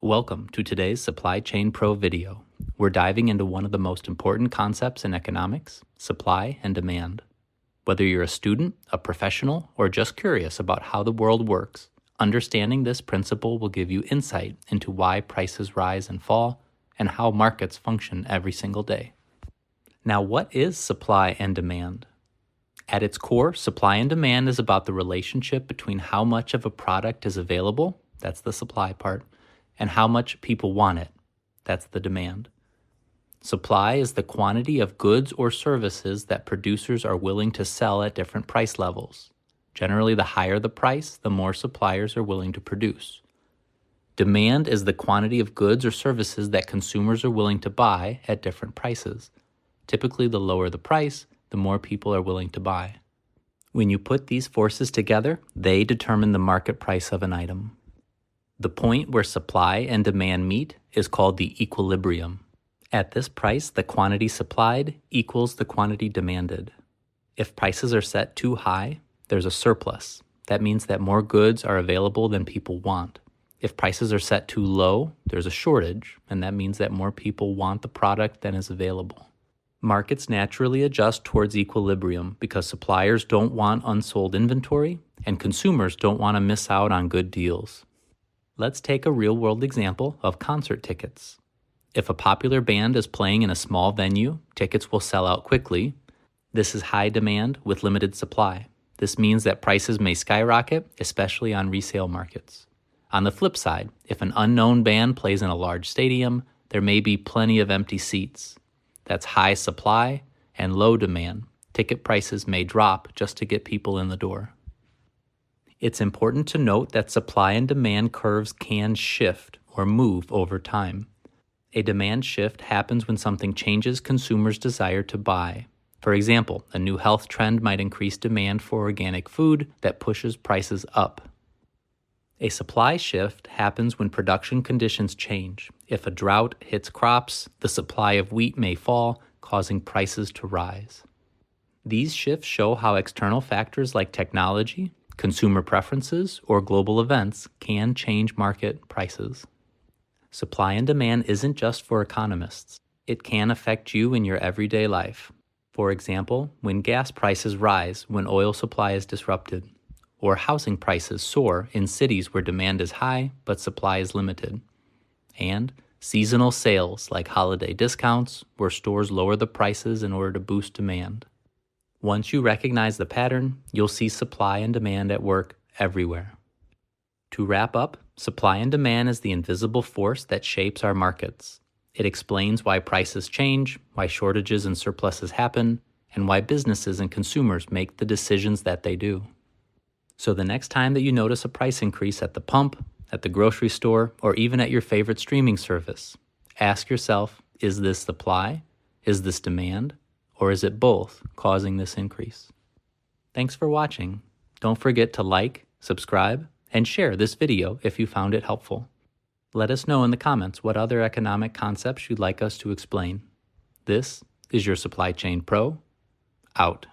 Welcome to today's Supply Chain Pro video. We're diving into one of the most important concepts in economics, supply and demand. Whether you're a student, a professional, or just curious about how the world works, understanding this principle will give you insight into why prices rise and fall and how markets function every single day. Now, what is supply and demand? At its core, supply and demand is about the relationship between how much of a product is available, that's the supply part, and how much people want it, that's the demand. Supply is the quantity of goods or services that producers are willing to sell at different price levels. Generally, the higher the price, the more suppliers are willing to produce. Demand is the quantity of goods or services that consumers are willing to buy at different prices. Typically, the lower the price, the more people are willing to buy. When you put these forces together, they determine the market price of an item. The point where supply and demand meet is called the equilibrium. At this price, the quantity supplied equals the quantity demanded. If prices are set too high, there's a surplus. That means that more goods are available than people want. If prices are set too low, there's a shortage, and that means that more people want the product than is available. Markets naturally adjust towards equilibrium because suppliers don't want unsold inventory and consumers don't want to miss out on good deals. Let's take a real-world example of concert tickets. If a popular band is playing in a small venue, tickets will sell out quickly. This is high demand with limited supply. This means that prices may skyrocket, especially on resale markets. On the flip side, if an unknown band plays in a large stadium, there may be plenty of empty seats. That's high supply and low demand. Ticket prices may drop just to get people in the door. It's important to note that supply and demand curves can shift or move over time. A demand shift happens when something changes consumers' desire to buy. For example, a new health trend might increase demand for organic food that pushes prices up. A supply shift happens when production conditions change. If a drought hits crops, the supply of wheat may fall, causing prices to rise. These shifts show how external factors like technology, consumer preferences, or global events can change market prices. Supply and demand isn't just for economists. It can affect you in your everyday life. For example, when gas prices rise when oil supply is disrupted, or housing prices soar in cities where demand is high but supply is limited, and seasonal sales like holiday discounts where stores lower the prices in order to boost demand. Once you recognize the pattern, you'll see supply and demand at work everywhere. To wrap up, supply and demand is the invisible force that shapes our markets. It explains why prices change, why shortages and surpluses happen, and why businesses and consumers make the decisions that they do. So the next time that you notice a price increase at the pump, at the grocery store, or even at your favorite streaming service, ask yourself, is this supply? Is this demand? Or is it both causing this increase? Thanks for watching. Don't forget to like, subscribe, and share this video if you found it helpful. Let us know in the comments what other economic concepts you'd like us to explain. This is your Supply Chain Pro, out.